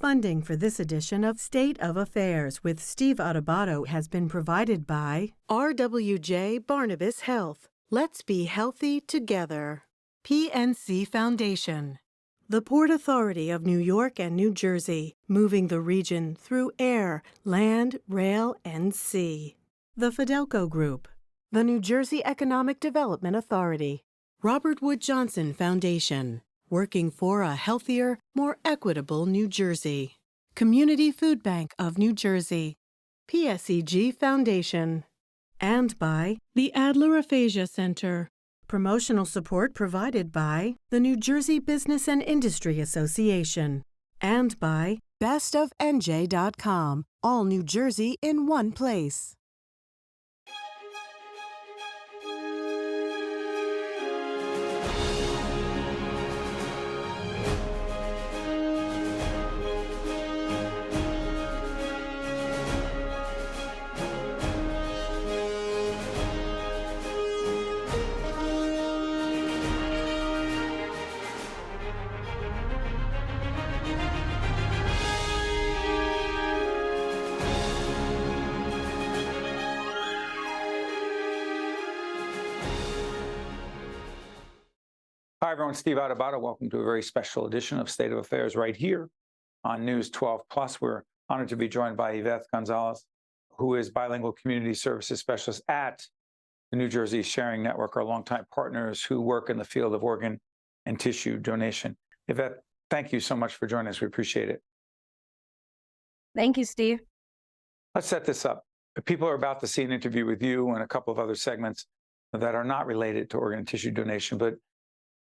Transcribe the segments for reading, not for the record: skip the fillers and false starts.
Funding for this edition of State of Affairs with Steve Adubato has been provided by RWJ Barnabas Health. Let's be healthy together. PNC Foundation. The Port Authority of New York and New Jersey, moving the region through air, land, rail, and sea. The Fidelco Group. The New Jersey Economic Development Authority. Robert Wood Johnson Foundation. Working for a healthier, more equitable New Jersey. Community Food Bank of New Jersey. PSEG Foundation. And by the Adler Aphasia Center. Promotional support provided by the New Jersey Business and Industry Association. And by bestofnj.com. All New Jersey in one place. Hi, everyone. Steve Adubato. Welcome to a very special edition of State of Affairs right here on News 12 Plus. We're honored to be joined by Iveth Gonzales, who is bilingual community services specialist at the New Jersey Sharing Network, our longtime partners who work in the field of organ and tissue donation. Iveth, thank you so much for joining us. We appreciate it. Thank you, Steve. Let's set this up. People are about to see an interview with you and a couple of other segments that are not related to organ and tissue donation, but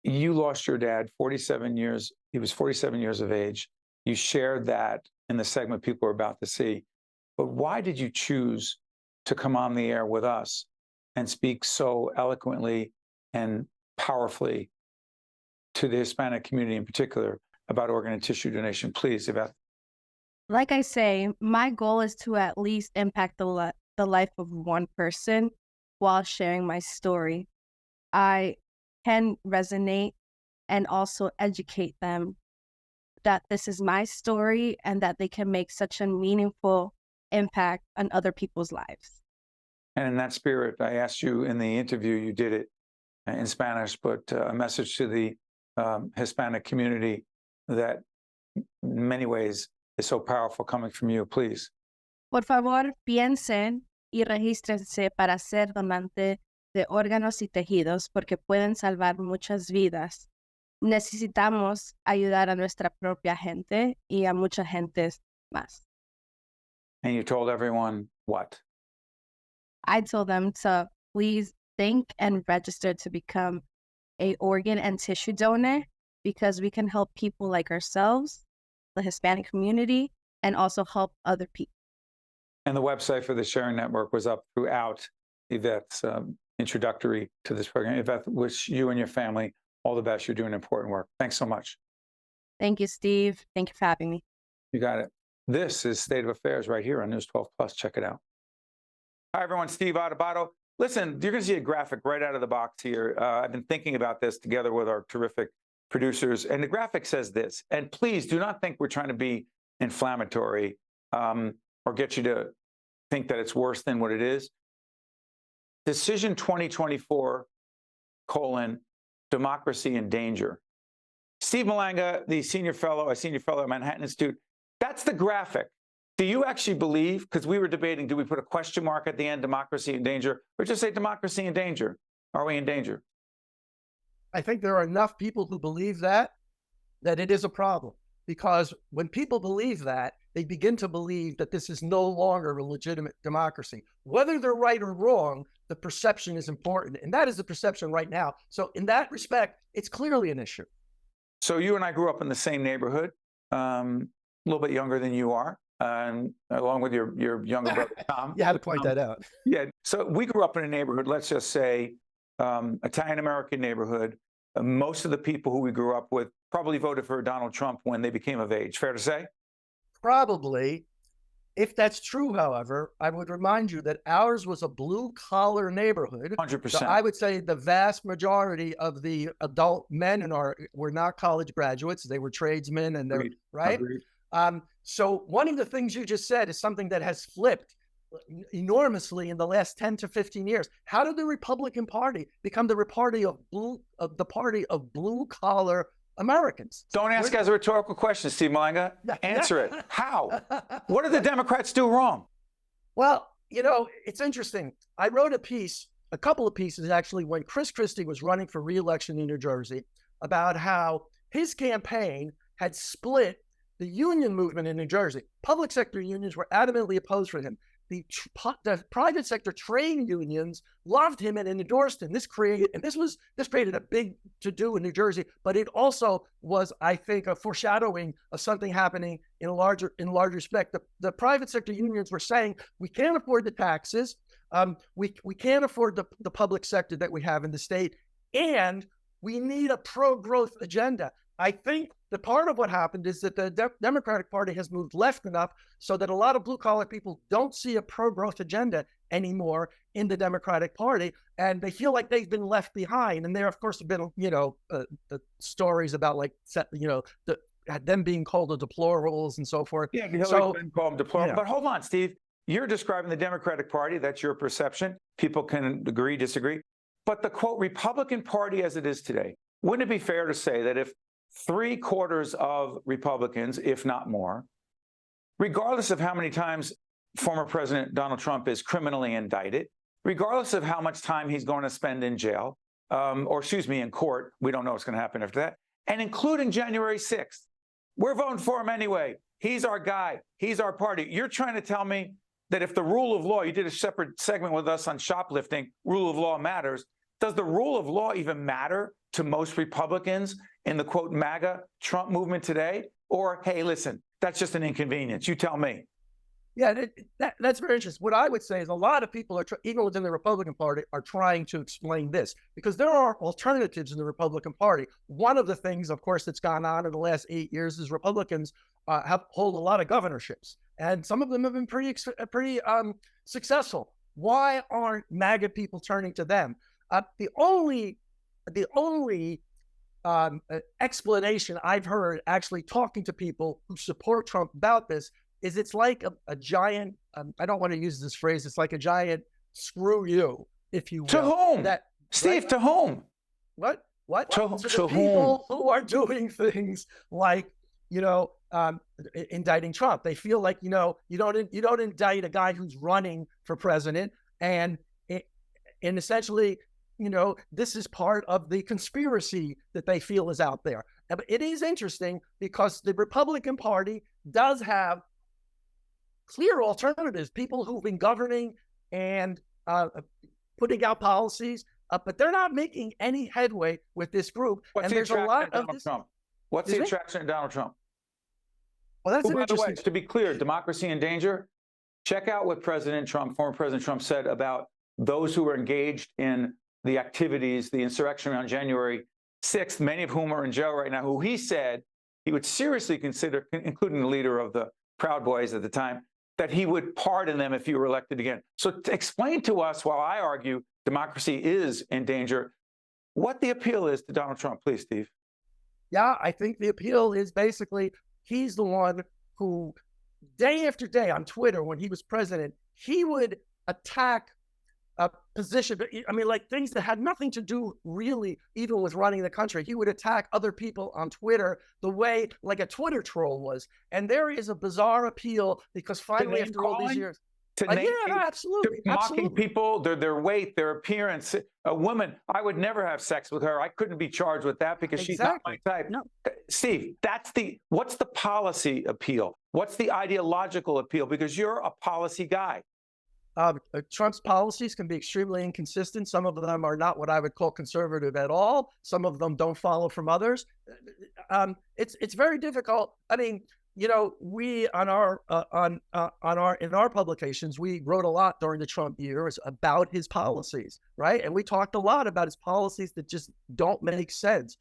you lost your dad 47 years. He was 47 years of age. You shared that in the segment people are about to see. But why did you choose to come on the air with us and speak so eloquently and powerfully to the Hispanic community in particular about organ and tissue donation? Please, Iveth. Like I say, my goal is to at least impact the life of one person while sharing my story. I can resonate and also educate them that this is my story and that they can make such a meaningful impact on other people's lives. And in that spirit, I asked you in the interview, you did it in Spanish, but a message to the Hispanic community that in many ways is so powerful coming from you, please. Por favor, piensen y regístrense para ser donante de órganos y tejidos porque pueden salvar muchas vidas. Necesitamos ayudar a nuestra propia gente y a mucha gente más. And you told everyone what? I told them to please think and register to become an organ and tissue donor because we can help people like ourselves, the Hispanic community, and also help other people. And the website for the Sharing Network was up throughout Iveth's introductory to this program. Iveth, wish you and your family all the best. You're doing important work. Thanks so much. Thank you, Steve. Thank you for having me. You got it. This is State of Affairs right here on News 12 Plus. Check it out. Hi, everyone. Steve Adubato. Listen, you're going to see a graphic right out of the box here. I've been thinking about this together with our terrific producers, and the graphic says this. And please do not think we're trying to be inflammatory or get you to think that it's worse than what it is. Decision 2024, democracy in danger. Steve Malanga, a senior fellow at Manhattan Institute, that's the graphic. Do you actually believe, because we were debating, do we put a question mark at the end, democracy in danger, or just say democracy in danger? Are we in danger? I think there are enough people who believe that it is a problem. Because when people believe that, they begin to believe that this is no longer a legitimate democracy. Whether they're right or wrong, the perception is important. And that is the perception right now. So in that respect, it's clearly an issue. So you and I grew up in the same neighborhood, a little bit younger than you are, along with your younger brother, Tom. You had to point that out. Yeah. So we grew up in a neighborhood, let's just say, Italian-American neighborhood. Most of the people who we grew up with probably voted for Donald Trump when they became of age. Fair to say? Probably. If that's true, however, I would remind you that ours was a blue-collar neighborhood. 100%. So I would say the vast majority of the adult men were not college graduates. They were tradesmen, and they're right. Agreed. So one of the things you just said is something that has flipped enormously in the last 10 to 15 years. How did the Republican Party become the party of blue collar Americans? Don't ask as a rhetorical question, Steve Malanga. Answer it. How? What did the Democrats do wrong? Well, it's interesting. I wrote a couple of pieces actually, when Chris Christie was running for re-election in New Jersey, about how his campaign had split the union movement in New Jersey. Public sector unions were adamantly opposed for him. The private sector trade unions loved him and endorsed him. This created a big to-do in New Jersey, but it also was, I think, a foreshadowing of something happening in larger respect. The private sector unions were saying, we can't afford the taxes, we can't afford the public sector that we have in the state, and we need a pro-growth agenda. I think the part of what happened is that the Democratic Party has moved left enough so that a lot of blue-collar people don't see a pro-growth agenda anymore in the Democratic Party, and they feel like they've been left behind. And there, of course, have been, the stories about them being called the deplorables and so forth. Yeah, Hillary's been called deplorable. But hold on, Steve. You're describing the Democratic Party. That's your perception. People can agree, disagree. But the, quote, Republican Party as it is today, wouldn't it be fair to say that if 3/4 of Republicans, if not more, regardless of how many times former President Donald Trump is criminally indicted, regardless of how much time he's going to spend in jail, in court, we don't know what's going to happen after that, and including January 6th, we're voting for him anyway. He's our guy. He's our party. You're trying to tell me that if the rule of law, you did a separate segment with us on shoplifting, rule of law matters. Does the rule of law even matter to most Republicans in the, quote, MAGA Trump movement today? Or, hey, listen, that's just an inconvenience. You tell me. Yeah, that's very interesting. What I would say is a lot of people, even within the Republican Party, are trying to explain this because there are alternatives in the Republican Party. One of the things, of course, that's gone on in the last 8 years is Republicans hold a lot of governorships, and some of them have been pretty successful. Why aren't MAGA people turning to them? The only explanation I've heard, actually talking to people who support Trump about this, is it's like a giant, I don't want to use this phrase, it's like a giant screw you, if you will. To whom? Steve, right? To whom? What? To the people who are doing things like, indicting Trump. They feel like, you don't indict a guy who's running for president, and essentially, this is part of the conspiracy that they feel is out there. But it is interesting because the Republican Party does have clear alternatives, people who've been governing and putting out policies, but they're not making any headway with this group. What's the attraction of Donald Trump? What's the attraction of Donald Trump? Well, that's by the way, to be clear, democracy in danger. Check out what former President Trump said about those who were engaged in the activities, the insurrection around January 6th, many of whom are in jail right now, who he said he would seriously consider, including the leader of the Proud Boys at the time, that he would pardon them if he were elected again. So explain to us, while I argue democracy is in danger, what the appeal is to Donald Trump, please, Steve. Yeah, I think the appeal is basically he's the one who, day after day on Twitter, when he was president, he would attack a position, like things that had nothing to do really even with running the country. He would attack other people on Twitter the way like a Twitter troll was. And there is a bizarre appeal because finally, after all these years, absolutely, mocking people, their weight, their appearance. A woman, I would never have sex with her. I couldn't be charged with that because she's not my type. No. Steve, what's the policy appeal? What's the ideological appeal? Because you're a policy guy. Trump's policies can be extremely inconsistent. Some of them are not what I would call conservative at all. Some of them don't follow from others. It's very difficult. We in our publications, we wrote a lot during the Trump years about his policies, right? And we talked a lot about his policies that just don't make sense.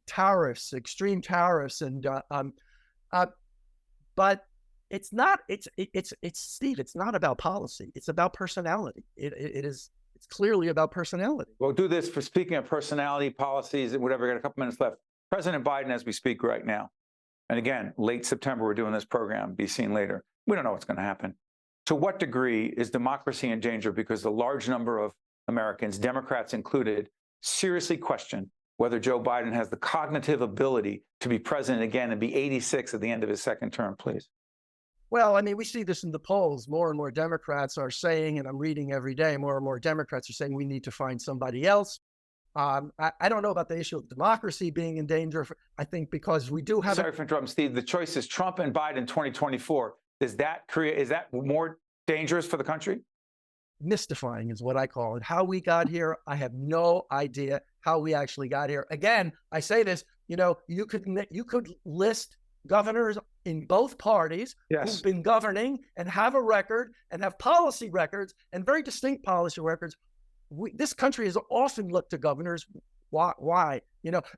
Tariffs, extreme tariffs, and but it's Steve, it's not about policy. It's about personality. It's clearly about personality. We'll do this for speaking of personality, policies, and whatever. We got a couple minutes left. President Biden, as we speak right now, And again, late September, we're doing this program, be seen later. We don't know what's going to happen. To what degree is democracy in danger because the large number of Americans, Democrats included, seriously question whether Joe Biden has the cognitive ability to be president again and be 86 at the end of his second term, please? Well, I mean, we see this in the polls. More and more Democrats are saying, and I'm reading every day, more and more Democrats are saying we need to find somebody else. I don't know about the issue of democracy being in danger. I think because we do have. Sorry for interrupting, Steve. The choice is Trump and Biden 2024. Is that more dangerous for the country? Mystifying is what I call it. How we got here, I have no idea how we actually got here. Again, I say this. You could list governors in both parties who've been governing and have a record and have policy records and very distinct policy records. This country has often looked to governors. Why?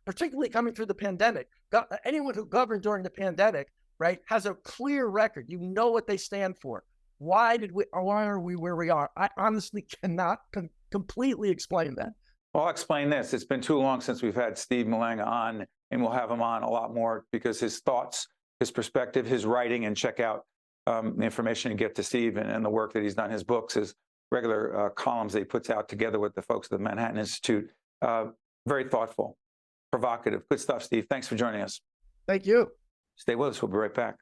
Particularly coming through the pandemic. Anyone who governed during the pandemic, right, has a clear record. You know what they stand for. Why are we where we are? I honestly cannot completely explain that. Well, I'll explain this. It's been too long since we've had Steve Malanga on, and we'll have him on a lot more because his thoughts, his perspective, his writing, and check out the information you get to Steve and the work that he's done, his books, his regular columns that he puts out together with the folks at the Manhattan Institute. Very thoughtful, provocative, good stuff, Steve. Thanks for joining us. Thank you. Stay with us. We'll be right back.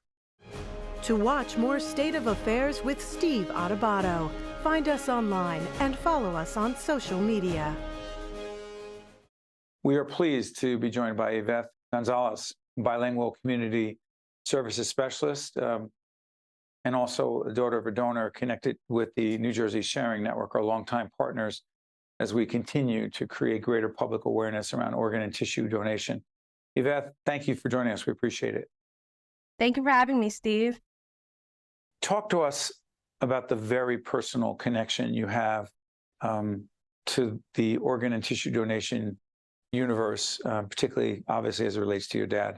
To watch more State of Affairs with Steve Adubato, find us online and follow us on social media. We are pleased to be joined by Iveth Gonzales, bilingual community services specialist, and also a daughter of a donor connected with the New Jersey Sharing Network, our longtime partners, as we continue to create greater public awareness around organ and tissue donation. Iveth, thank you for joining us. We appreciate it. Thank you for having me, Steve. Talk to us about the very personal connection you have to the organ and tissue donation universe, particularly, obviously, as it relates to your dad.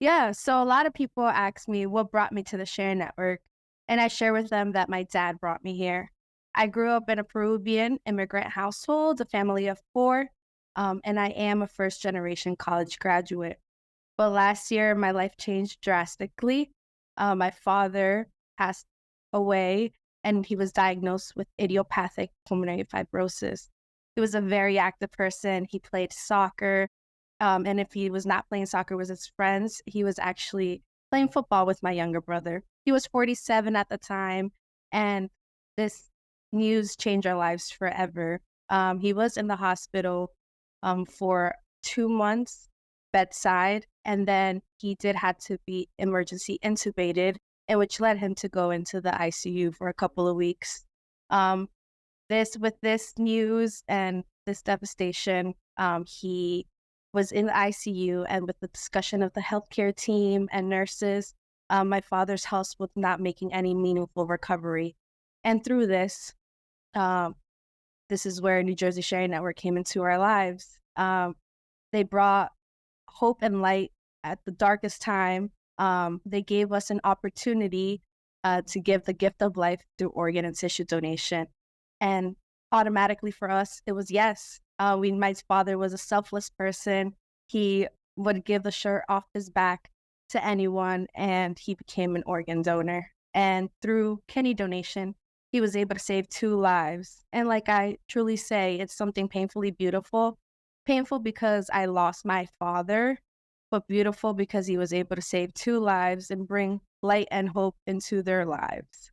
Yeah, so a lot of people ask me what brought me to the Sharing Network, and I share with them that my dad brought me here. I grew up in a Peruvian immigrant household, a family of 4, and I am a first-generation college graduate. But last year, my life changed drastically. My father passed away, and he was diagnosed with idiopathic pulmonary fibrosis. He was a very active person. He played soccer. And if he was not playing soccer with his friends, he was actually playing football with my younger brother. He was 47 at the time, and this news changed our lives forever. He was in the hospital for 2 months, bedside, and then he did have to be emergency intubated, and which led him to go into the ICU for a couple of weeks. With this news and this devastation, he was in the ICU, and with the discussion of the healthcare team and nurses, my father's health was not making any meaningful recovery. And through this is where New Jersey Sharing Network came into our lives. They brought hope and light at the darkest time. They gave us an opportunity to give the gift of life through organ and tissue donation. And automatically for us, it was yes. My father was a selfless person. He would give the shirt off his back to anyone, and he became an organ donor. And through kidney donation, he was able to save 2 lives. And like I truly say, it's something painfully beautiful. Painful because I lost my father, but beautiful because he was able to save 2 lives and bring light and hope into their lives.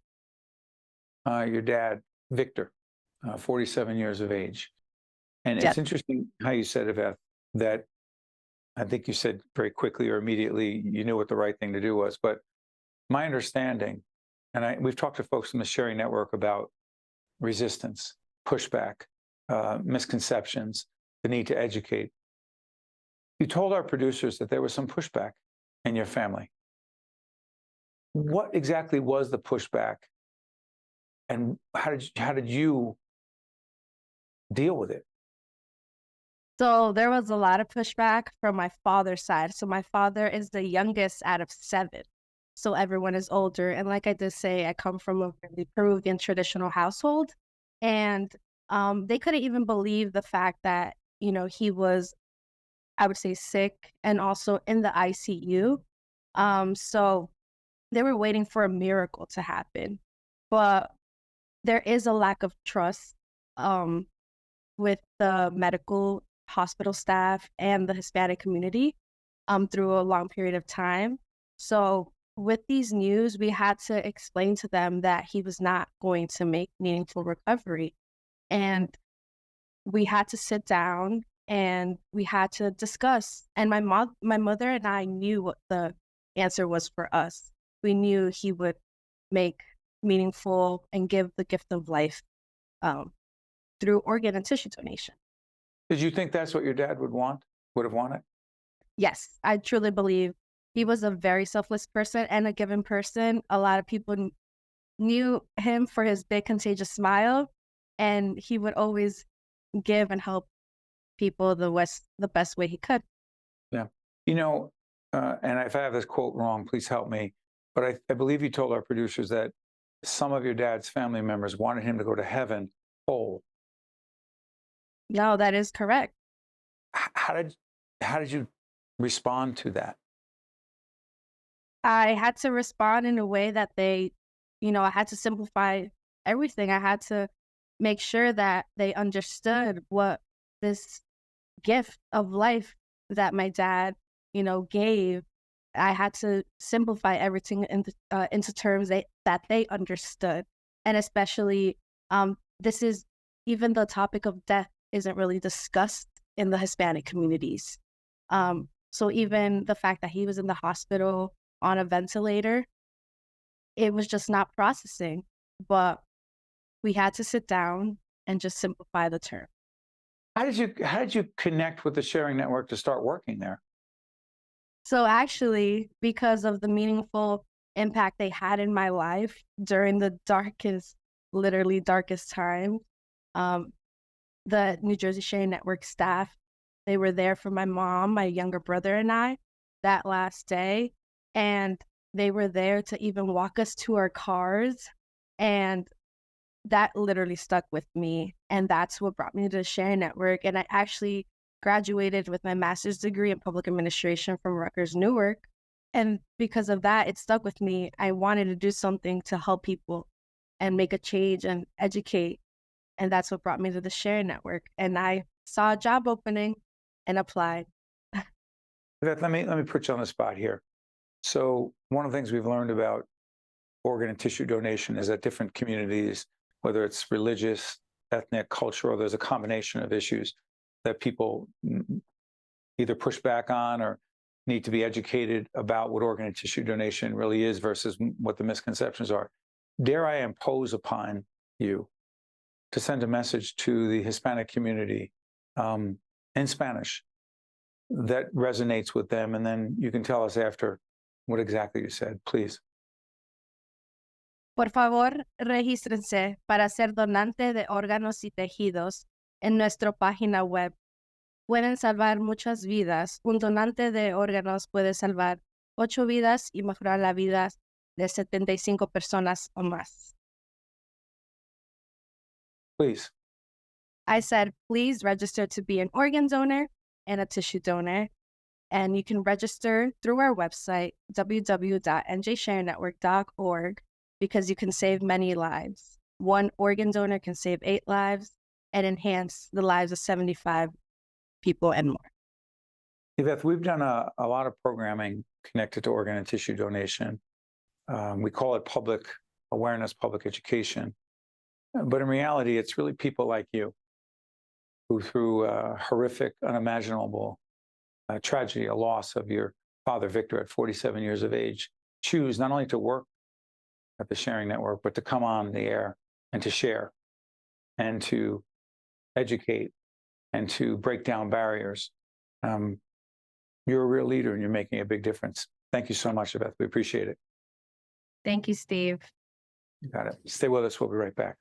Your dad, Victor, 47 years of age. And it's interesting how you said, Iveth, that I think you said very quickly or immediately you knew what the right thing to do was. But my understanding, and we've talked to folks in the Sharing Network about resistance, pushback, misconceptions, the need to educate. You told our producers that there was some pushback in your family. What exactly was the pushback, and how did you deal with it? So there was a lot of pushback from my father's side. So my father is the youngest out of 7. So everyone is older. And like I did say, I come from a really Peruvian traditional household. And they couldn't even believe the fact that, he was I would say, sick and also in the ICU. So they were waiting for a miracle to happen. But there is a lack of trust um, with the medical hospital staff and the Hispanic community through a long period of time. So with these news, we had to explain to them that he was not going to make meaningful recovery. And we had to sit down and we had to discuss. And my mother and I knew what the answer was for us. We knew he would make meaningful and give the gift of life through organ and tissue donation. Did you think that's what your dad would have wanted? Yes, I truly believe he was a very selfless person and a giving person. A lot of people knew him for his big contagious smile, and he would always give and help people the best way he could. Yeah. You know, and if I have this quote wrong, please help me. But I believe you told our producers that some of your dad's family members wanted him to go to heaven whole. No, that is correct. How did you respond to that? I had to respond in a way that I had to simplify everything. I had to make sure that they understood what this gift of life that my dad, gave. I had to simplify everything into terms that they understood. And especially, this is even the topic of death isn't really discussed in the Hispanic communities. So even the fact that he was in the hospital on a ventilator, it was just not processing. But we had to sit down and just simplify the term. How did you connect with the Sharing Network to start working there? So actually, because of the meaningful impact they had in my life during the literally darkest time, the New Jersey Sharing Network staff, they were there for my mom, my younger brother, and I that last day. And they were there to even walk us to our cars. And that literally stuck with me. And that's what brought me to the Sharing Network. And I actually graduated with my master's degree in public administration from Rutgers Newark. And because of that, it stuck with me. I wanted to do something to help people and make a change and educate. And that's what brought me to the Sharing Network. And I saw a job opening and applied. Beth, let me put you on the spot here. So one of the things we've learned about organ and tissue donation is that different communities, whether it's religious, ethnic, cultural, there's a combination of issues that people either push back on or need to be educated about what organ and tissue donation really is versus what the misconceptions are. Dare I impose upon you to send a message to the Hispanic community in Spanish that resonates with them, and then you can tell us after what exactly you said, please. Por favor, regístrense para ser donante de órganos y tejidos en nuestra página web. Pueden salvar muchas vidas. Un donante de órganos puede salvar 8 vidas y mejorar la vida de 75 personas o más. Please. I said, please register to be an organ donor and a tissue donor. And you can register through our website, www.njsharenetwork.org, because you can save many lives. One organ donor can save 8 lives and enhance the lives of 75 people and more. Iveth, we've done a lot of programming connected to organ and tissue donation. We call it public awareness, public education. But in reality, it's really people like you who, through a horrific, unimaginable tragedy, a loss of your father, Victor, at 47 years of age, choose not only to work at the Sharing Network, but to come on the air and to share and to educate and to break down barriers. You're a real leader and you're making a big difference. Thank you so much, Iveth. We appreciate it. Thank you, Steve. You got it. Stay with us. We'll be right back.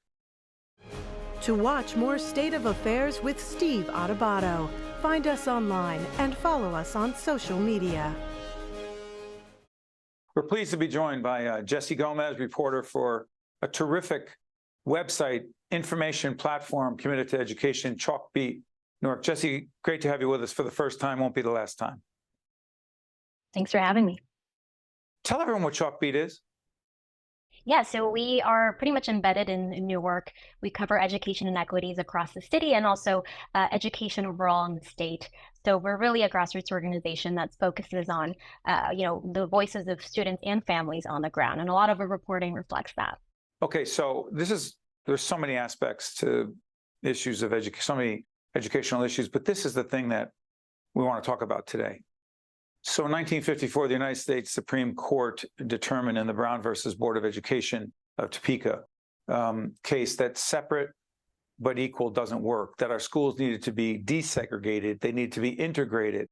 To watch more State of Affairs with Steve Adubato, find us online and follow us on social media. We're pleased to be joined by Jessie Gómez, reporter for a terrific website, information platform committed to education, Chalkbeat Newark. Jessie, great to have you with us for the first time. Won't be the last time. Thanks for having me. Tell everyone what Chalkbeat is. Yeah, so we are pretty much embedded in Newark. We cover education inequities across the city and also education overall in the state. So we're really a grassroots organization that focuses on, the voices of students and families on the ground, and a lot of our reporting reflects that. Okay, so there's so many aspects to issues of education, so many educational issues, but this is the thing that we want to talk about today. So in 1954, the United States Supreme Court determined in the Brown versus Board of Education of Topeka case that separate but equal doesn't work, that our schools needed to be desegregated, they need to be integrated.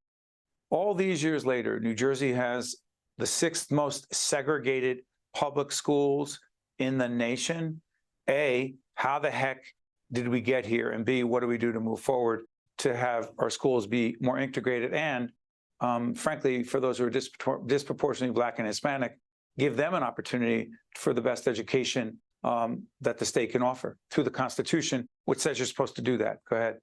All these years later, New Jersey has the 6th most segregated public schools in the nation. A, how the heck did we get here? And B, what do we do to move forward to have our schools be more integrated? And frankly, for those who are disproportionately Black and Hispanic, give them an opportunity for the best education that the state can offer through the Constitution, which says you're supposed to do that. Go ahead.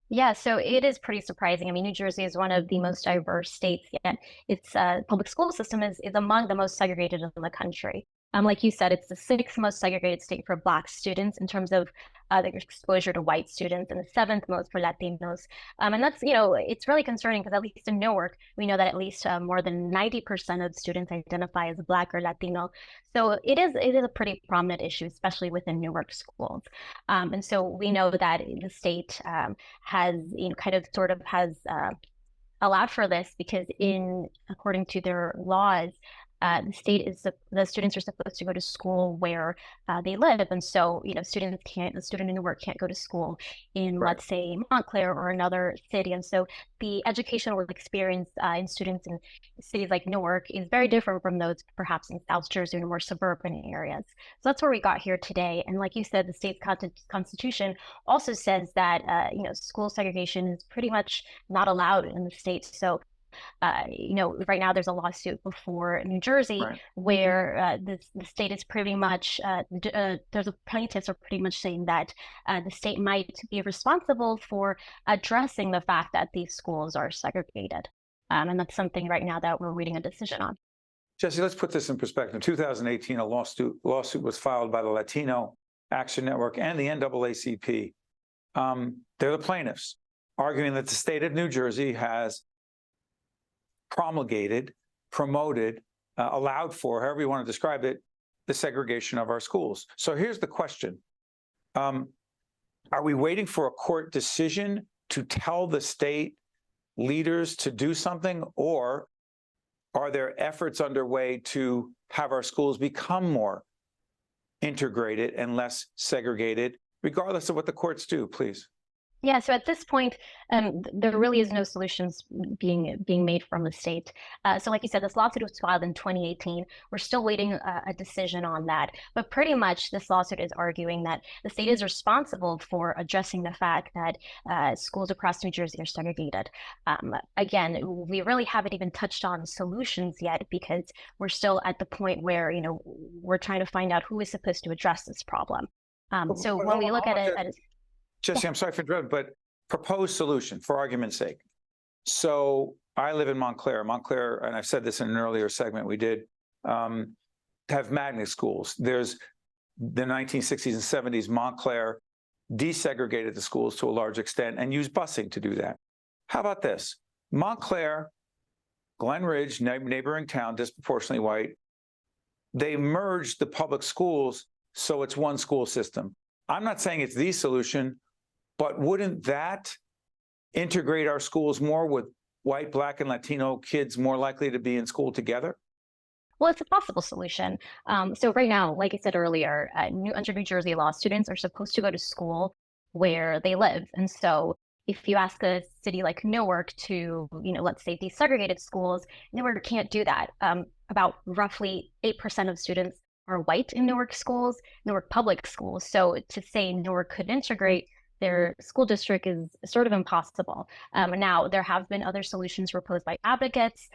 Yeah, so it is pretty surprising. I mean, New Jersey is one of the most diverse states, yet its public school system is among the most segregated in the country. Like you said, it's the 6th most segregated state for Black students in terms of their exposure to white students, and the 7th most for Latinos. And that's, it's really concerning because at least in Newark, we know that at least more than 90% of students identify as Black or Latino. So it is a pretty prominent issue, especially within Newark schools. And so we know that the state has, allowed for this because according to their laws, the students are supposed to go to school where they live, and so the student in Newark can't go to school in, Right. let's say, Montclair or another city, and so the educational experience in students in cities like Newark is very different from those perhaps in South Jersey or more suburban areas. So that's where we got here today, and like you said, the state's constitution also says that school segregation is pretty much not allowed in the state. So right now there's a lawsuit before New Jersey, Right. where the state is pretty much, there's plaintiffs are pretty much saying that the state might be responsible for addressing the fact that these schools are segregated. And that's something right now that we're waiting a decision on. Jessie, let's put this in perspective. In 2018, a lawsuit was filed by the Latino Action Network and the NAACP. They're the plaintiffs, arguing that the state of New Jersey has promulgated, promoted, allowed for, however you want to describe it, the segregation of our schools. So here's the question. Are we waiting for a court decision to tell the state leaders to do something, or are there efforts underway to have our schools become more integrated and less segregated, regardless of what the courts do, please? Yeah, so at this point, there really is no solutions being made from the state. So like you said, this lawsuit was filed in 2018. We're still waiting a decision on that. But pretty much this lawsuit is arguing that the state is responsible for addressing the fact that schools across New Jersey are segregated. Again, we really haven't even touched on solutions yet because we're still at the point where, we're trying to find out who is supposed to address this problem. So when we look at it, Jessie, I'm sorry for interrupting, but proposed solution, for argument's sake. So I live in Montclair. Montclair, and I've said this in an earlier segment we did, have magnet schools. There's the 1960s and 70s, Montclair desegregated the schools to a large extent and used busing to do that. How about this? Montclair, Glen Ridge, neighboring town, disproportionately white, they merged the public schools so it's one school system. I'm not saying it's the solution, but wouldn't that integrate our schools more with white, Black, and Latino kids more likely to be in school together? Well, it's a possible solution. So right now, like I said earlier, under New Jersey law, students are supposed to go to school where they live. And so if you ask a city like Newark to, let's say desegregated schools, Newark can't do that. About roughly 8% of students are white in Newark schools, Newark public schools. So to say Newark could integrate their school district is sort of impossible. Now, there have been other solutions proposed by advocates,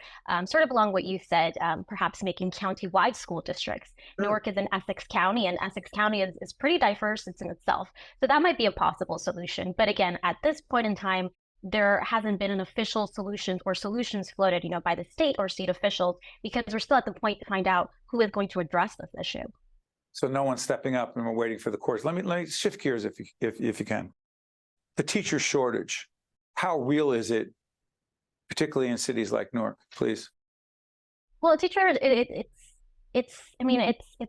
sort of along what you said, perhaps making county-wide school districts. Newark is in Essex County, and Essex County is pretty diverse in itself. So that might be a possible solution. But again, at this point in time, there hasn't been an official solution or solutions floated, by the state or state officials, because we're still at the point to find out who is going to address this issue. So no one's stepping up, and we're waiting for the courts. Let me shift gears if you can. The teacher shortage, how real is it, particularly in cities like Newark, please? Well, teachers, it's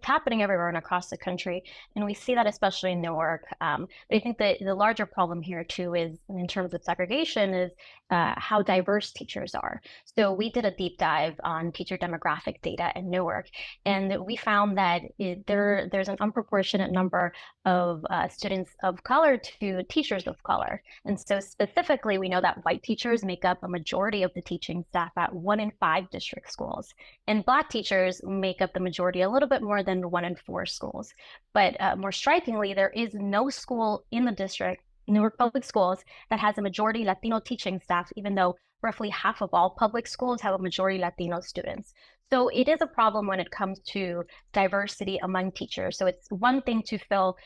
happening everywhere and across the country, and we see that especially in Newark. But I think that the larger problem here too is, in terms of segregation, is how diverse teachers are. So we did a deep dive on teacher demographic data in Newark, and we found that there's an unproportionate number of students of color to teachers of color. And so specifically, we know that white teachers make up a majority of the teaching staff at 1 in 5 district schools, and Black teachers make up the majority, a little bit more than 1 in 4 schools. But more strikingly, there is no school in the district, Newark Public Schools, that has a majority Latino teaching staff, even though roughly half of all public schools have a majority Latino students. So it is a problem when it comes to diversity among teachers. So it's one thing to fill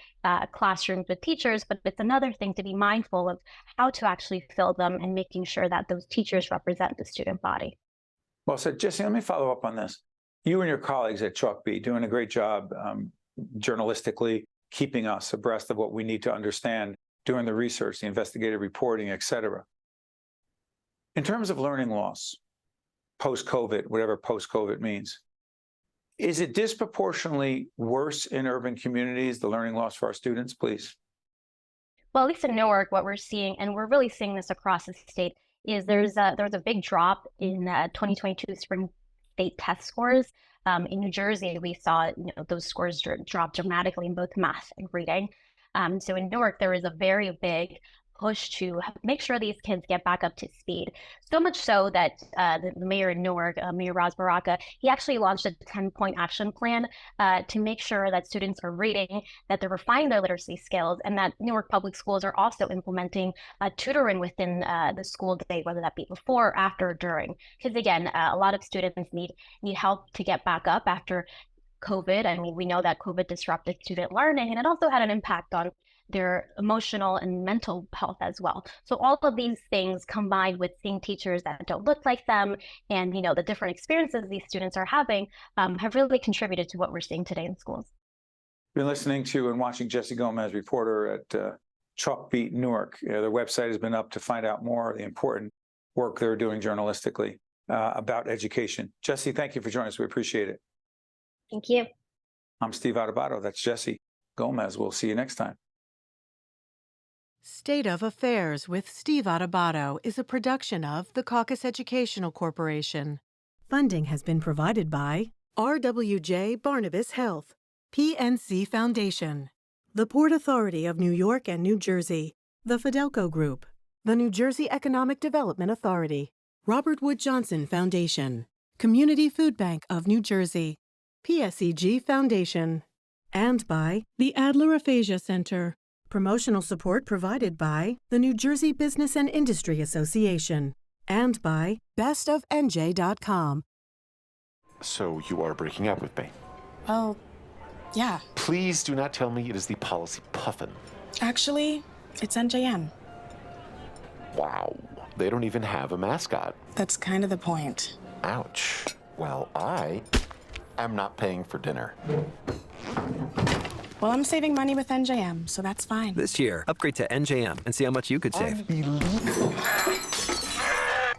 classrooms with teachers, but it's another thing to be mindful of how to actually fill them and making sure that those teachers represent the student body. Well said. Jessie, let me follow up on this. You and your colleagues at Chalkbeat doing a great job journalistically, keeping us abreast of what we need to understand, doing the research, the investigative reporting, et cetera. In terms of learning loss, post-COVID, whatever post-COVID means, is it disproportionately worse in urban communities, the learning loss for our students, please? Well, at least in Newark, what we're seeing, and we're really seeing this across the state, is there was a big drop in 2022 spring state test scores. In New Jersey, we saw those scores drop dramatically in both math and reading. So in Newark, there is a very big push to make sure these kids get back up to speed. So much so that the mayor in Newark, Mayor Ras Baraka, he actually launched a 10-point action plan to make sure that students are reading, that they're refining their literacy skills, and that Newark Public Schools are also implementing tutoring within the school day, whether that be before, after, or during. Because again, a lot of students need help to get back up after COVID. I mean, we know that COVID disrupted student learning, and it also had an impact on their emotional and mental health as well. So all of these things combined with seeing teachers that don't look like them and, the different experiences these students are having have really contributed to what we're seeing today in schools. Been listening to and watching Jessie Gómez, reporter at Chalkbeat Newark. Their website has been up to find out more of the important work they're doing journalistically about education. Jessie, thank you for joining us. We appreciate it. Thank you. I'm Steve Adubato. That's Jessie Gómez. We'll see you next time. State of Affairs with Steve Adubato is a production of the Caucus Educational Corporation. Funding has been provided by RWJ Barnabas Health, PNC Foundation, the Port Authority of New York and New Jersey, the Fidelco Group, the New Jersey Economic Development Authority, Robert Wood Johnson Foundation, Community Food Bank of New Jersey, PSEG Foundation, and by the Adler Aphasia Center. Promotional support provided by the New Jersey Business and Industry Association and by bestofnj.com. So you are breaking up with me? Well, yeah. Please do not tell me it is the policy puffin. Actually, it's NJM. Wow. They don't even have a mascot. That's kind of the point. Ouch. Well, I am not paying for dinner. Well, I'm saving money with NJM, so that's fine. This year, upgrade to NJM and see how much you could save. Unbelievable.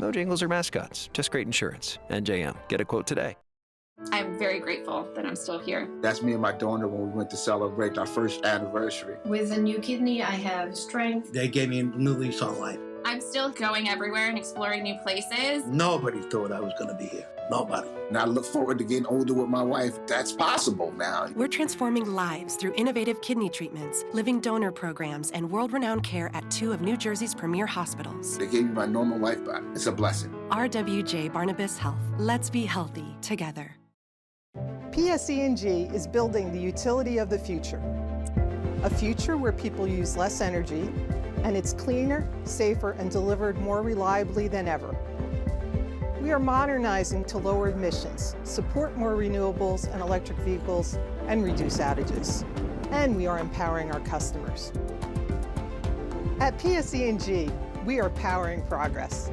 No jingles or mascots, just great insurance. NJM. Get a quote today. I'm very grateful that I'm still here. That's me and my donor when we went to celebrate our first anniversary. With a new kidney, I have strength. They gave me a new lease on life. I'm still going everywhere and exploring new places. Nobody thought I was going to be here. Nobody. And I look forward to getting older with my wife. That's possible now. We're transforming lives through innovative kidney treatments, living donor programs, and world-renowned care at 2 of New Jersey's premier hospitals. They gave me my normal life back. It's a blessing. RWJ Barnabas Health. Let's be healthy together. PSE&G is building the utility of the future. A future where people use less energy, and it's cleaner, safer, and delivered more reliably than ever. We are modernizing to lower emissions, support more renewables and electric vehicles, and reduce outages. And we are empowering our customers. At PSE&G, we are powering progress.